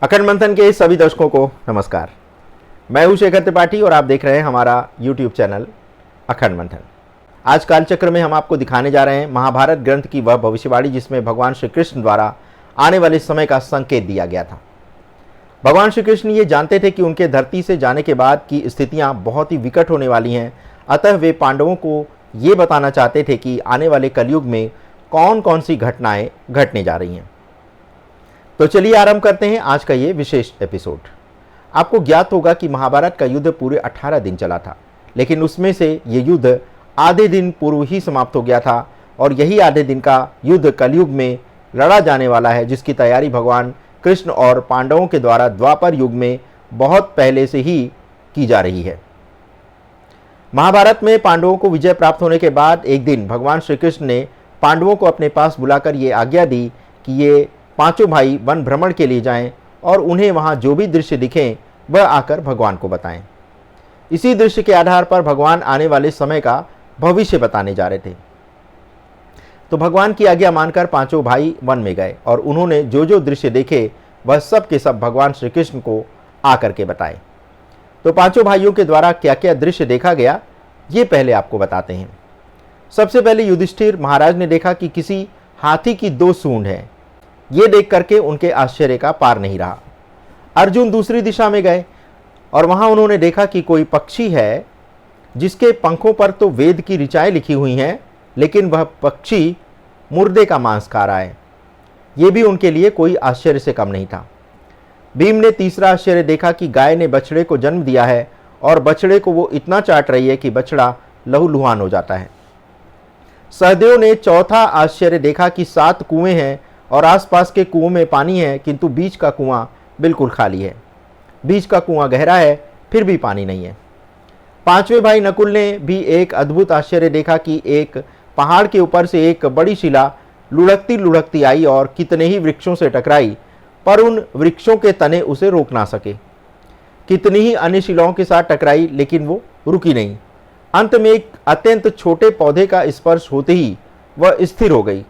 अखंड मंथन के सभी दर्शकों को नमस्कार। मैं हूं शेखर त्रिपाठी और आप देख रहे हैं हमारा YouTube चैनल अखंड मंथन। आज कालचक्र में हम आपको दिखाने जा रहे हैं महाभारत ग्रंथ की वह भविष्यवाणी जिसमें भगवान श्री कृष्ण द्वारा आने वाले समय का संकेत दिया गया था। भगवान श्री कृष्ण ये जानते थे कि उनके धरती से जाने के बाद की स्थितियां बहुत ही विकट होने वाली हैं, अतः वे पांडवों को ये बताना चाहते थे कि आने वाले कलयुग में कौन कौन सी घटनाएं घटने जा रही हैं। तो चलिए आरंभ करते हैं आज का ये विशेष एपिसोड। आपको ज्ञात होगा कि महाभारत का युद्ध पूरे 18 दिन चला था, लेकिन उसमें से ये युद्ध आधे दिन पूर्व ही समाप्त हो गया था और यही आधे दिन का युद्ध कलयुग में लड़ा जाने वाला है, जिसकी तैयारी भगवान कृष्ण और पांडवों के द्वारा द्वापर युग में बहुत पहले से ही की जा रही है। महाभारत में पांडवों को विजय प्राप्त होने के बाद एक दिन भगवान श्री कृष्ण ने पांडवों को अपने पास बुलाकर ये आज्ञा दी कि ये पांचों भाई वन भ्रमण के लिए जाएं और उन्हें वहां जो भी दृश्य दिखें वह आकर भगवान को बताएं। इसी दृश्य के आधार पर भगवान आने वाले समय का भविष्य बताने जा रहे थे। तो भगवान की आज्ञा मानकर पांचों भाई वन में गए और उन्होंने जो जो दृश्य देखे वह सब के सब भगवान श्री कृष्ण को आकर के बताए। तो पांचों भाइयों के द्वारा क्या क्या दृश्य देखा गया ये पहले आपको बताते हैं। सबसे पहले युधिष्ठिर महाराज ने देखा कि किसी हाथी की 2 सूंड है। ये देख करके उनके आश्चर्य का पार नहीं रहा। अर्जुन दूसरी दिशा में गए और वहां उन्होंने देखा कि कोई पक्षी है जिसके पंखों पर तो वेद की ऋचाएं लिखी हुई हैं, लेकिन वह पक्षी मुर्दे का मांस खा रहा है। ये भी उनके लिए कोई आश्चर्य से कम नहीं था। भीम ने तीसरा आश्चर्य देखा कि गाय ने बछड़े को जन्म दिया है और बछड़े को वो इतना चाट रही है कि बछड़ा लहूलुहान हो जाता है। सहदेव ने चौथा आश्चर्य देखा कि 7 कुएं हैं और आसपास के कुओं में पानी है, किंतु बीच का कुआं बिल्कुल खाली है। बीच का कुआं गहरा है, फिर भी पानी नहीं है। पांचवें भाई नकुल ने भी एक अद्भुत आश्चर्य देखा कि एक पहाड़ के ऊपर से एक बड़ी शिला लुढ़कती लुढ़कती आई और कितने ही वृक्षों से टकराई, पर उन वृक्षों के तने उसे रोक ना सके। कितनी ही अन्य शिलाओं के साथ टकराई, लेकिन वो रुकी नहीं। अंत में एक अत्यंत छोटे पौधे का स्पर्श होते ही वह स्थिर हो गई।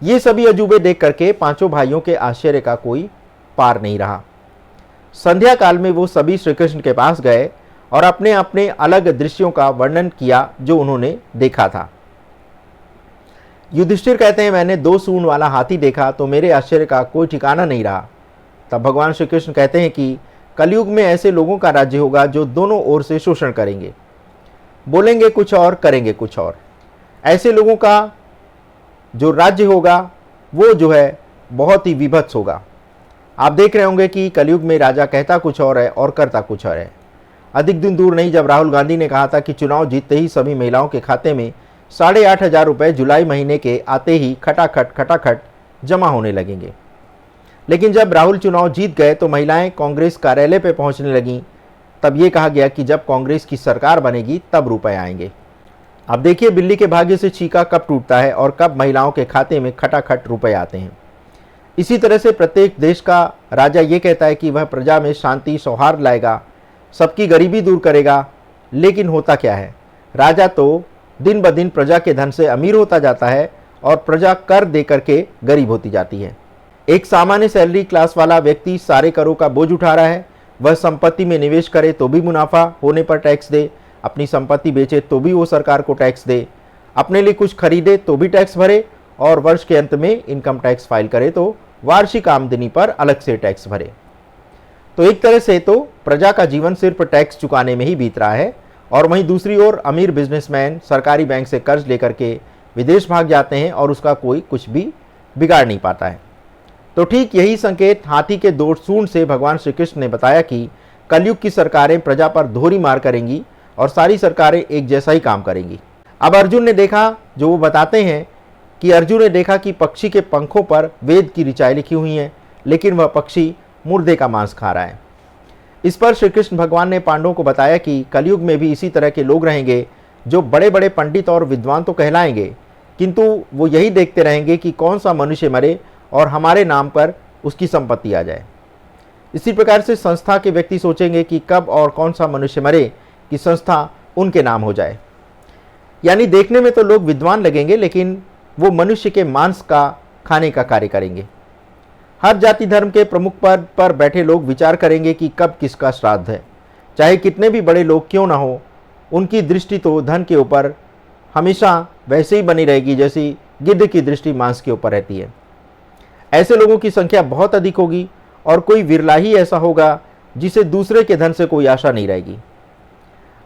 ये सभी अजूबे देख करके पांचों भाइयों के आश्चर्य का कोई पार नहीं रहा। संध्या काल में वो सभी श्री कृष्ण के पास गए और अपने अपने अलग दृश्यों का वर्णन किया जो उन्होंने देखा था। युधिष्ठिर कहते हैं, मैंने 2 सूंड वाला हाथी देखा तो मेरे आश्चर्य का कोई ठिकाना नहीं रहा। तब भगवान श्री कृष्ण कहते हैं कि कलयुग में ऐसे लोगों का राज्य होगा जो दोनों ओर से शोषण करेंगे, बोलेंगे कुछ और करेंगे कुछ और। ऐसे लोगों का जो राज्य होगा वो जो है बहुत ही विभत्स होगा। आप देख रहे होंगे कि कलयुग में राजा कहता कुछ और है और करता कुछ और है। अधिक दिन दूर नहीं जब राहुल गांधी ने कहा था कि चुनाव जीतते ही सभी महिलाओं के खाते में 8,500 रुपये जुलाई महीने के आते ही खटाखट जमा होने लगेंगे। लेकिन जब राहुल चुनाव जीत गए तो महिलाएं कांग्रेस कार्यालय पर पहुंचने लगीं। तब ये कहा गया कि जब कांग्रेस की सरकार बनेगी तब रुपए आएंगे। अब देखिए बिल्ली के भाग्य से चीका कब टूटता है और कब महिलाओं के खाते में खटाखट रुपए आते हैं। इसी तरह से प्रत्येक देश का राजा ये कहता है कि वह प्रजा में शांति सौहार्द लाएगा, सबकी गरीबी दूर करेगा, लेकिन होता क्या है, राजा तो दिन ब दिन प्रजा के धन से अमीर होता जाता है और प्रजा कर दे करके गरीब होती जाती है। एक सामान्य सैलरी क्लास वाला व्यक्ति सारे करों का बोझ उठा रहा है। वह संपत्ति में निवेश करे तो भी मुनाफा होने पर टैक्स दे, अपनी संपत्ति बेचे तो भी वो सरकार को टैक्स दे, अपने लिए कुछ खरीदे तो भी टैक्स भरे और वर्ष के अंत में इनकम टैक्स फाइल करे तो वार्षिक आमदनी पर अलग से टैक्स भरे। तो एक तरह से तो प्रजा का जीवन सिर्फ टैक्स चुकाने में ही बीत रहा है और वहीं दूसरी ओर अमीर बिजनेसमैन सरकारी बैंक से कर्ज लेकर के विदेश भाग जाते हैं और उसका कोई कुछ भी बिगाड़ नहीं पाता है। तो ठीक यही संकेत हाथी के 2 सूंड से भगवान श्री कृष्ण ने बताया कि कलयुग की सरकारें प्रजा पर दोहरी मार करेंगी और सारी सरकारें एक जैसा ही काम करेंगी। अब अर्जुन ने देखा, जो वो बताते हैं कि अर्जुन ने देखा कि पक्षी के पंखों पर वेद की ऋचाएं लिखी हुई हैं, लेकिन वह पक्षी मुर्दे का मांस खा रहा है। इस पर श्री कृष्ण भगवान ने पांडवों को बताया कि कलयुग में भी इसी तरह के लोग रहेंगे जो बड़े बड़े पंडित और विद्वान तो कहलाएंगे, किंतु वो यही देखते रहेंगे कि कौन सा मनुष्य मरे और हमारे नाम पर उसकी संपत्ति आ जाए। इसी प्रकार से संस्था के व्यक्ति सोचेंगे कि कब और कौन सा मनुष्य मरे कि संस्था उनके नाम हो जाए। यानी देखने में तो लोग विद्वान लगेंगे, लेकिन वो मनुष्य के मांस का खाने का कार्य करेंगे। हर जाति धर्म के प्रमुख पद पर बैठे लोग विचार करेंगे कि कब किसका श्राद्ध है। चाहे कितने भी बड़े लोग क्यों ना हो, उनकी दृष्टि तो धन के ऊपर हमेशा वैसे ही बनी रहेगी जैसी गिद्ध की दृष्टि मांस के ऊपर रहती है। ऐसे लोगों की संख्या बहुत अधिक होगी और कोई विरला ही ऐसा होगा जिसे दूसरे के धन से कोई आशा नहीं रहेगी।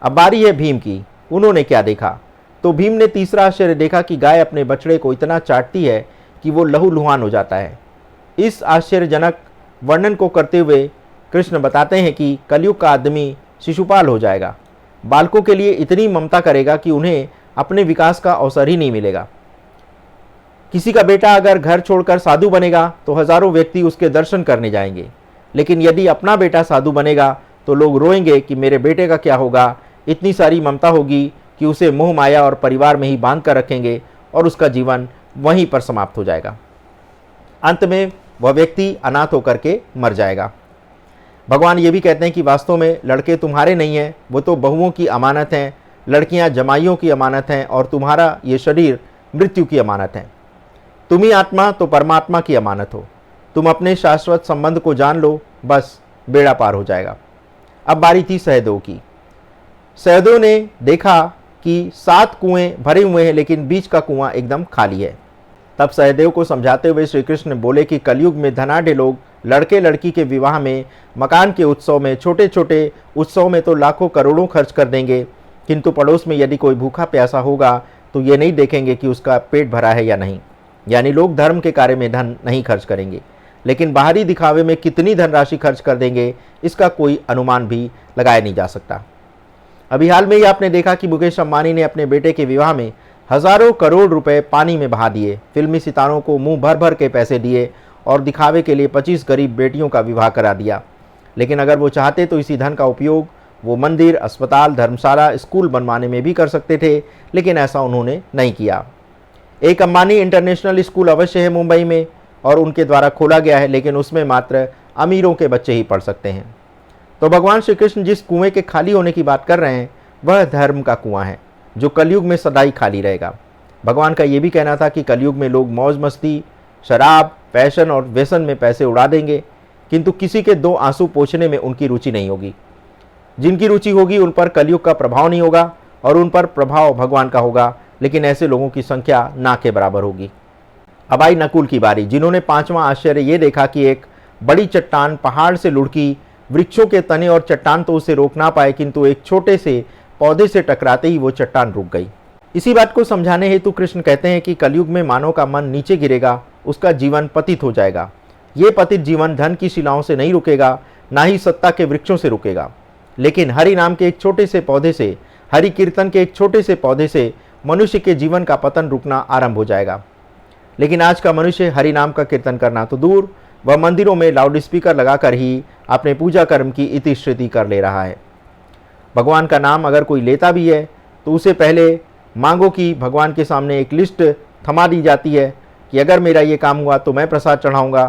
अब बारी है भीम की। उन्होंने क्या देखा? तो भीम ने तीसरा आश्चर्य देखा कि गाय अपने बछड़े को इतना चाटती है कि वो लहूलुहान हो जाता है। इस आश्चर्यजनक वर्णन को करते हुए कृष्ण बताते हैं कि कलयुग का आदमी शिशुपाल हो जाएगा, बालकों के लिए इतनी ममता करेगा कि उन्हें अपने विकास का अवसर ही नहीं मिलेगा। किसी का बेटा अगर घर छोड़कर साधु बनेगा तो हजारों व्यक्ति उसके दर्शन करने जाएंगे, लेकिन यदि अपना बेटा साधु बनेगा तो लोग रोएंगे कि मेरे बेटे का क्या होगा। इतनी सारी ममता होगी कि उसे मोह माया और परिवार में ही बांध कर रखेंगे और उसका जीवन वहीं पर समाप्त हो जाएगा। अंत में वह व्यक्ति अनाथ होकर के मर जाएगा। भगवान ये भी कहते हैं कि वास्तव में लड़के तुम्हारे नहीं हैं, वो तो बहुओं की अमानत हैं, लड़कियां जमाइयों की अमानत हैं और तुम्हारा ये शरीर मृत्यु की अमानत है। तुम ही आत्मा तो परमात्मा की अमानत हो। तुम अपने शाश्वत संबंध को जान लो, बस बेड़ा पार हो जाएगा। अब बारी थी सहदेव की। सहदेव ने देखा कि 7 कुएं भरे हुए हैं लेकिन बीच का कुआं एकदम खाली है। तब सहदेव को समझाते हुए श्री कृष्ण बोले कि कलयुग में धनाढ्य लोग लड़के लड़की के विवाह में, मकान के उत्सव में, छोटे छोटे उत्सव में तो लाखों करोड़ों खर्च कर देंगे, किंतु पड़ोस में यदि कोई भूखा प्यासा होगा तो ये नहीं देखेंगे कि उसका पेट भरा है या नहीं। यानी लोग धर्म के कार्य में धन नहीं खर्च करेंगे, लेकिन बाहरी दिखावे में कितनी धनराशि खर्च कर देंगे इसका कोई अनुमान भी लगाया नहीं जा सकता। अभी हाल में ही आपने देखा कि मुकेश अंबानी ने अपने बेटे के विवाह में हजारों करोड़ रुपए पानी में बहा दिए, फिल्मी सितारों को मुंह भर भर के पैसे दिए और दिखावे के लिए 25 गरीब बेटियों का विवाह करा दिया। लेकिन अगर वो चाहते तो इसी धन का उपयोग वो मंदिर, अस्पताल, धर्मशाला, स्कूल बनवाने में भी कर सकते थे, लेकिन ऐसा उन्होंने नहीं किया। एक अंबानी इंटरनेशनल स्कूल अवश्य है मुंबई में और उनके द्वारा खोला गया है, लेकिन उसमें मात्र अमीरों के बच्चे ही पढ़ सकते हैं। तो भगवान श्री कृष्ण जिस कुएं के खाली होने की बात कर रहे हैं वह धर्म का कुआं है जो कलयुग में सदाई खाली रहेगा। भगवान का ये भी कहना था कि कलयुग में लोग मौज मस्ती, शराब, फैशन और व्यसन में पैसे उड़ा देंगे, किंतु किसी के 2 आंसू पोंछने में उनकी रुचि नहीं होगी। जिनकी रुचि होगी उन पर कलयुग का प्रभाव नहीं होगा और उन पर प्रभाव भगवान का होगा, लेकिन ऐसे लोगों की संख्या ना के बराबर होगी। अब आई नकुल की बारी, जिन्होंने 5वां आश्चर्य ये देखा कि एक बड़ी चट्टान पहाड़ से लुढ़की, वृक्षों के तने और चट्टान तो उसे रोक ना पाए, किंतु एक छोटे से पौधे से टकराते ही वो चट्टान रुक गई। इसी बात को समझाने हेतु कृष्ण कहते हैं कि कलयुग में मानव का मन नीचे गिरेगा, उसका जीवन पतित हो जाएगा। ये पतित जीवन धन की शिलाओं से नहीं रुकेगा, ना ही सत्ता के वृक्षों से रुकेगा, लेकिन हरि नाम के एक छोटे से पौधे से, हरि कीर्तन के एक छोटे से पौधे से मनुष्य के जीवन का पतन रुकना आरंभ हो जाएगा। लेकिन आज का मनुष्य हरि नाम का कीर्तन करना तो दूर, वह मंदिरों में लाउड स्पीकर लगाकर ही अपने पूजा कर्म की इतिश्रुति कर ले रहा है। भगवान का नाम अगर कोई लेता भी है तो उसे पहले मांगो कि भगवान के सामने एक लिस्ट थमा दी जाती है कि अगर मेरा ये काम हुआ तो मैं प्रसाद चढ़ाऊँगा,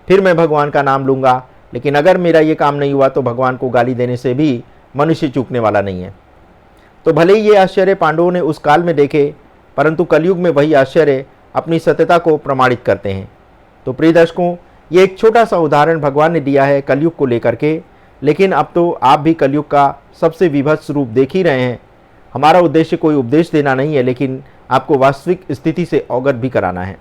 फिर मैं भगवान का नाम लूँगा, लेकिन अगर मेरा ये काम नहीं हुआ तो भगवान को गाली देने से भी मनुष्य चूकने वाला नहीं है। तो भले ही ये आश्चर्य पांडवों ने उस काल में देखे, परंतु कलयुग में वही आश्चर्य अपनी सत्यता को प्रमाणित करते हैं। तो प्रिय दर्शकों, ये एक छोटा सा उदाहरण भगवान ने दिया है कलयुग को लेकर के, लेकिन अब तो आप भी कलयुग का सबसे विभत्स रूप देख ही रहे हैं। हमारा उद्देश्य कोई उपदेश देना नहीं है, लेकिन आपको वास्तविक स्थिति से अवगत भी कराना है।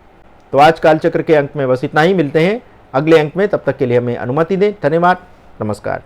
तो आज कालचक्र के अंक में बस इतना ही। मिलते हैं अगले अंक में, तब तक के लिए हमें अनुमति दें। धन्यवाद, नमस्कार।